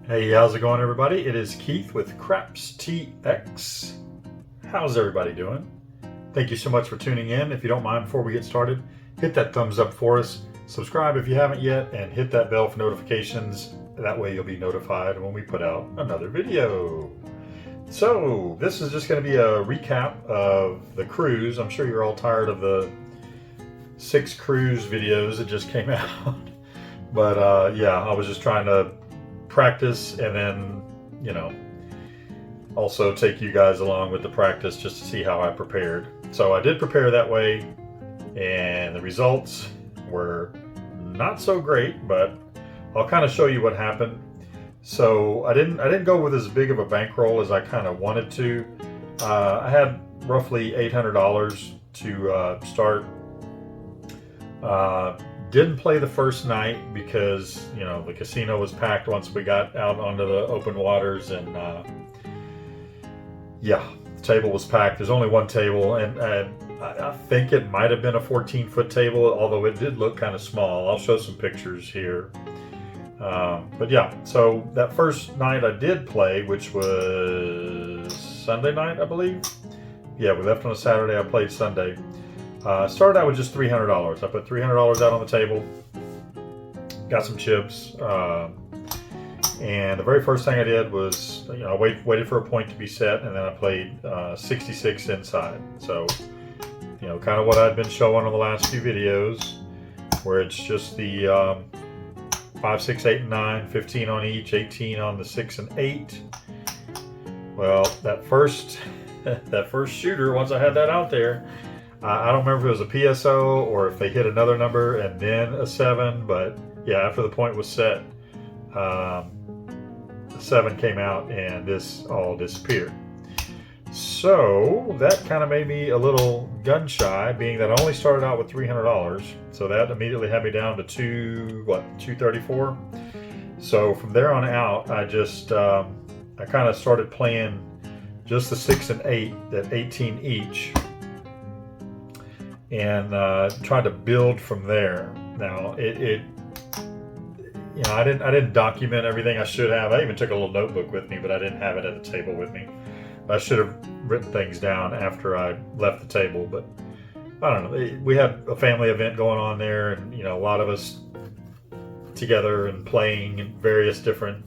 Hey, how's it going, everybody? It is Keith with Craps TX. How's everybody doing? Thank you so much for tuning in. If you don't mind, before we get started, hit that thumbs up for us. Subscribe if you haven't yet, and hit that bell for notifications. That way you'll be notified when we put out another video. So, this is just going to be a recap of the cruise. I'm sure you're all tired of the 6 cruise videos that just came out. But yeah, I was just trying to practice and then, also take you guys along with the practice just to see how I prepared. So I did prepare that way, and the results were not so great, but I'll kind of show you what happened. So I didn't go with as big of a bankroll as I kind of wanted to. I had roughly $800 to start. Didn't play the first night because the casino was packed once we got out onto the open waters, and yeah, the table was packed. There's only one table, and I think it might have been a 14-foot table, although it did look kind of small. I'll show some pictures here. But yeah, so that first night I did play, which was Sunday night, I believe. Yeah, we left on a Saturday. I played Sunday. Started out with just $300. I put $300 out on the table, got some chips, and the very first thing I did was, I waited for a point to be set, and then I played 66 inside. So, kind of what I'd been showing on the last few videos, where it's just the 5, 6, 8, and 9, 15 on each, 18 on the 6 and 8. Well, that first shooter, once I had that out there, I don't remember if it was a PSO or if they hit another number and then a 7, but yeah, after the point was set, the 7 came out and this all disappeared. So that kind of made me a little gun shy, being that I only started out with $300. So that immediately had me down to $234. So from there on out, I just I kind of started playing just the 6 and 8 at 18 each, and tried to build from there. Now I didn't document everything I should have. I even took a little notebook with me, but I didn't have it at the table with me. I should have written things down after I left the table, but I don't know. We had a family event going on there, and a lot of us together and playing in various different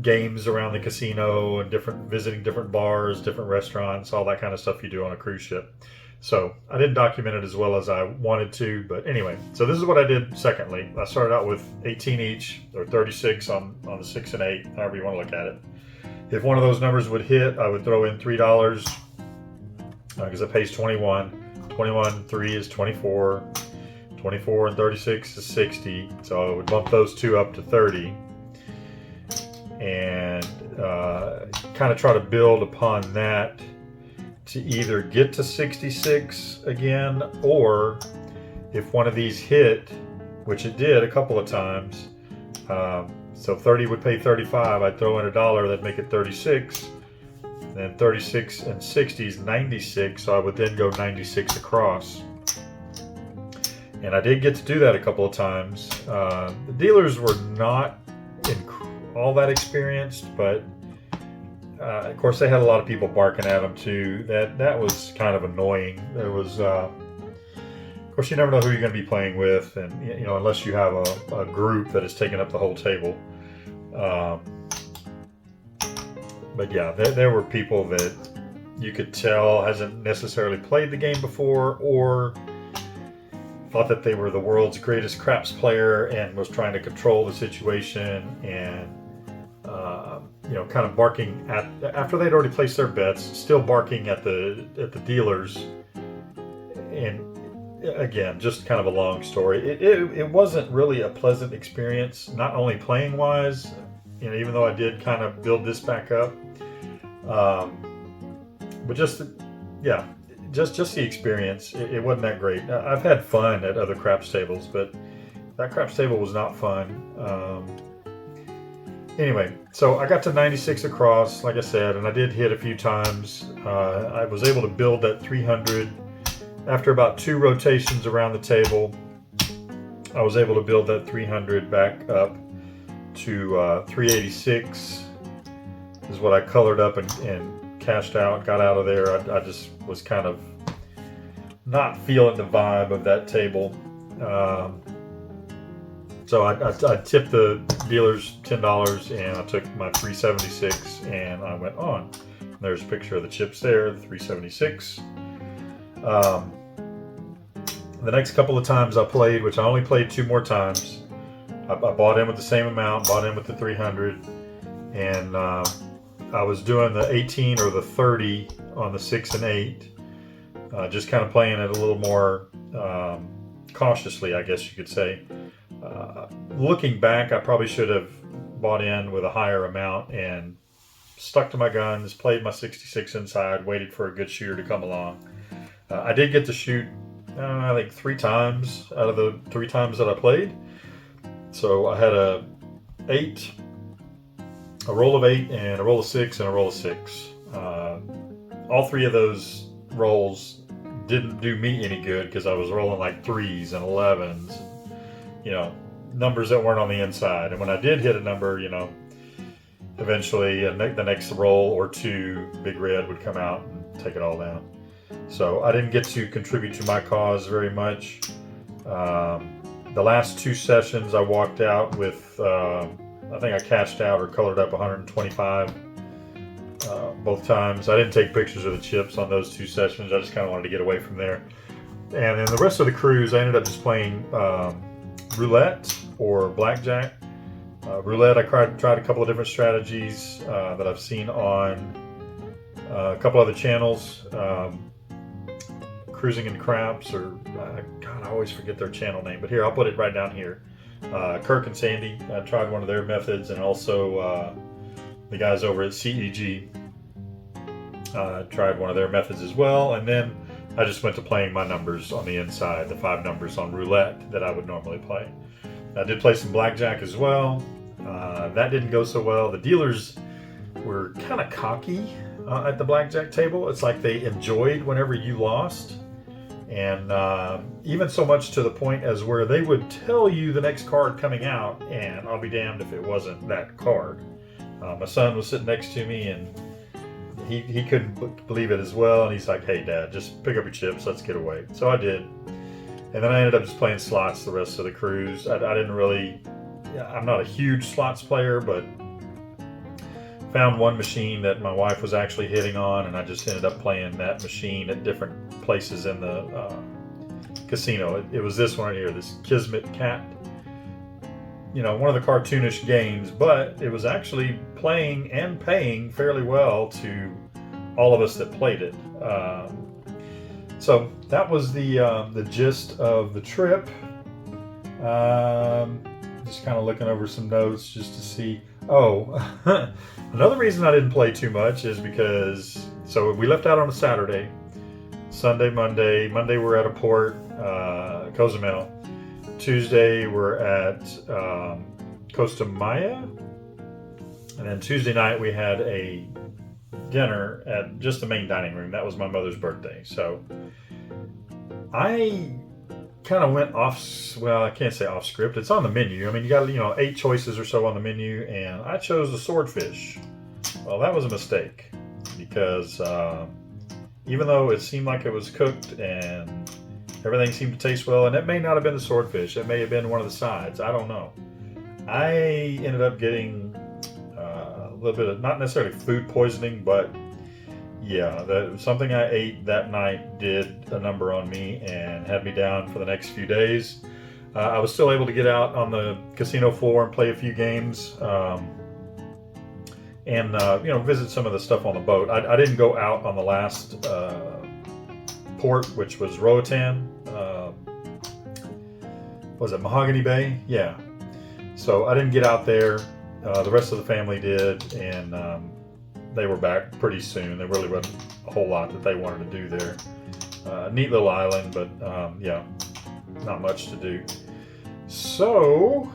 games around the casino and visiting different bars, different restaurants, all that kind of stuff you do on a cruise ship. So I didn't document it as well as I wanted to, but anyway, so this is what I did secondly. I started out with 18 each, or 36 on the 6 and 8, however you want to look at it. If one of those numbers would hit, I would throw in $3 because it pays 21. 21, 3 is 24. 24 and 36 is 60. So I would bump those two up to 30 and kind of try to build upon that to either get to 66 again, or if one of these hit, which it did a couple of times, so 30 would pay 35, I'd throw in $1, that'd make it 36, then 36 and 60 is 96, so I would then go 96 across. And I did get to do that a couple of times. The dealers were not all that experienced, but of course they had a lot of people barking at them too. That was kind of annoying. There was, of course, you never know who you're going to be playing with, and unless you have a group that is taking up the whole table. But yeah, there were people that you could tell hasn't necessarily played the game before, or thought that they were the world's greatest craps player and was trying to control the situation, and kind of barking after they'd already placed their bets, still barking at the dealers. And again, just kind of a long story. It wasn't really a pleasant experience, not only playing wise, even though I did kind of build this back up, but just the experience. It wasn't that great. I've had fun at other craps tables, but that craps table was not fun. Anyway, so I got to 96 across, like I said, and I did hit a few times. I was able to build that 300 after about 2 rotations around the table. I was able to build that 300 back up to 386 is what I colored up and cashed out, got out of there. I just was kind of not feeling the vibe of that table. So I tipped the dealers $10 and I took my 376 and I went on. And there's a picture of the chips there, the 376. The next couple of times I played, which I only played 2 more times, I bought in with the same amount, bought in with the 300, and I was doing the 18 or the 30 on the 6 and 8, just kind of playing it a little more cautiously, I guess you could say. Looking back, I probably should have bought in with a higher amount and stuck to my guns, played my 66 inside, waited for a good shooter to come along. I did get to shoot, I think 3 times out of the 3 times that I played. So I had a roll of 8 and a roll of 6 and a roll of 6. All 3 of those rolls didn't do me any good because I was rolling like 3s and 11s, you know, numbers that weren't on the inside. And when I did hit a number, you know, eventually the next roll or 2, Big Red would come out and take it all down. So I didn't get to contribute to my cause very much. The last 2 sessions I walked out with, I think I cashed out or colored up 125 both times. I didn't take pictures of the chips on those 2 sessions. I just kind of wanted to get away from there. And then the rest of the cruise, I ended up just playing roulette or blackjack. Roulette, I tried a couple of different strategies that I've seen on a couple other channels. Cruising in Craps, or God, I always forget their channel name, but here, I'll put it right down here. Kirk and Sandy, I tried one of their methods, and also the guys over at CEG tried one of their methods as well. And then I just went to playing my numbers on the inside, the 5 numbers on roulette that I would normally play. I did play some blackjack as well. That didn't go so well. The dealers were kind of cocky at the blackjack table. It's like they enjoyed whenever you lost. And even so much to the point as where they would tell you the next card coming out, and I'll be damned if it wasn't that card. My son was sitting next to me, and he couldn't believe it as well, and he's like, "Hey Dad, just pick up your chips, let's get away." So I did. And then I ended up just playing slots the rest of the cruise. I didn't really, I'm not a huge slots player, but found one machine that my wife was actually hitting on, and I just ended up playing that machine at different places in the casino. It was this one right here, this Kismet Cat. You know, one of the cartoonish games, but it was actually playing and paying fairly well to all of us that played it. So that was the gist of the trip. Just kind of looking over some notes just to see. Oh, another reason I didn't play too much is because, so we left out on a Saturday, Sunday, Monday we're at a port, Cozumel. Tuesday we're at Costa Maya, and then Tuesday night we had a dinner at just the main dining room. That was my mother's birthday. So I kind of went off, well, I can't say off script. It's on the menu. I mean, you got, 8 choices or so on the menu, and I chose the swordfish. Well, that was a mistake because even though it seemed like it was cooked and everything seemed to taste well, and it may not have been the swordfish, it may have been one of the sides, I don't know. I ended up getting a little bit of, not necessarily food poisoning, but yeah, something I ate that night did a number on me and had me down for the next few days. I was still able to get out on the casino floor and play a few games, and visit some of the stuff on the boat. I didn't go out on the last port, which was Roatan. Was it Mahogany Bay? Yeah. So I didn't get out there. The rest of the family did, and they were back pretty soon. There really wasn't a whole lot that they wanted to do there. Neat little island, but yeah, not much to do. So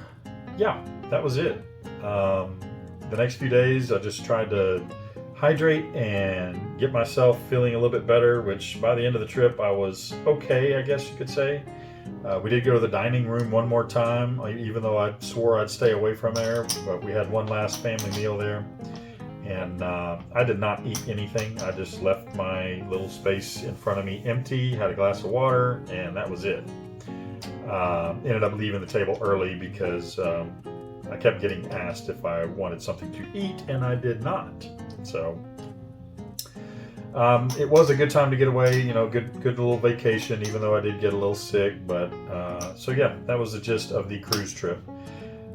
yeah, that was it. The next few days I just tried to hydrate and get myself feeling a little bit better, which by the end of the trip I was okay, I guess you could say. We did go to the dining room one more time, even though I swore I'd stay away from there, but we had one last family meal there. And I did not eat anything. I just left my little space in front of me empty, had a glass of water, and that was it. Ended up leaving the table early because I kept getting asked if I wanted something to eat, and I did not. So it was a good time to get away, you know, good little vacation, even though I did get a little sick. But so yeah, that was the gist of the cruise trip.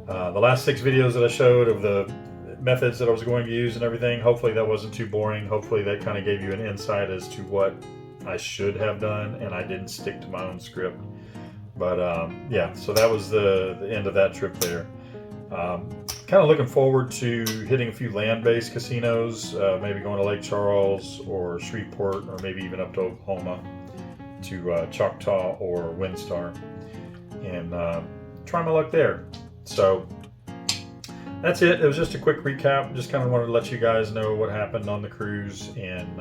The last 6 videos that I showed of the methods that I was going to use and everything, hopefully that wasn't too boring. Hopefully that kind of gave you an insight as to what I should have done, and I didn't stick to my own script. But yeah, so that was the end of that trip there. Kind of looking forward to hitting a few land-based casinos, maybe going to Lake Charles or Shreveport, or maybe even up to Oklahoma to Choctaw or Windstar, and try my luck there. So that's it. It was just a quick recap. Just kind of wanted to let you guys know what happened on the cruise, and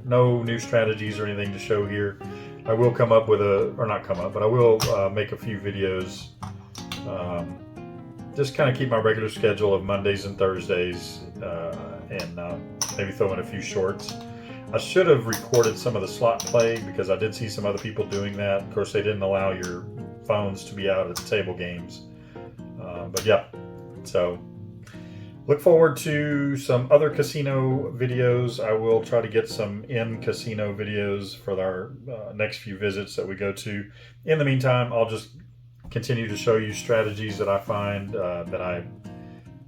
no new strategies or anything to show here. I will come up with I will make a few videos. Just kind of keep my regular schedule of Mondays and Thursdays, and maybe throw in a few shorts. I should have recorded some of the slot play because I did see some other people doing that. Of course, they didn't allow your phones to be out at the table games. But yeah, so look forward to some other casino videos. I will try to get some in-casino videos for our next few visits that we go to. In the meantime, I'll just continue to show you strategies that I find that I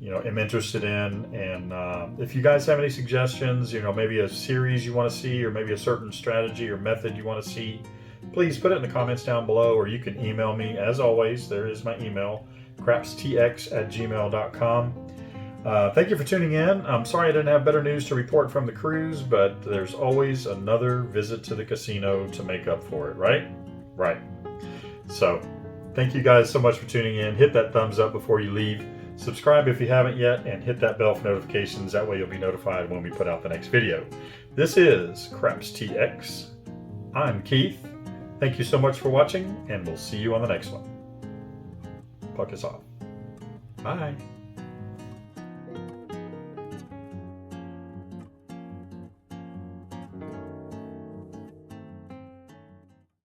am interested in. And if you guys have any suggestions, maybe a series you want to see, or maybe a certain strategy or method you want to see, please put it in the comments down below, or you can email me. As always, there is my email, crapstx@gmail.com. Thank you for tuning in. I'm sorry I didn't have better news to report from the cruise, but there's always another visit to the casino to make up for it, right? Right. So thank you guys so much for tuning in. Hit that thumbs up before you leave. Subscribe if you haven't yet, and hit that bell for notifications. That way you'll be notified when we put out the next video. This is CrapsTX. I'm Keith. Thank you so much for watching, and we'll see you on the next one. Puck us off. Bye.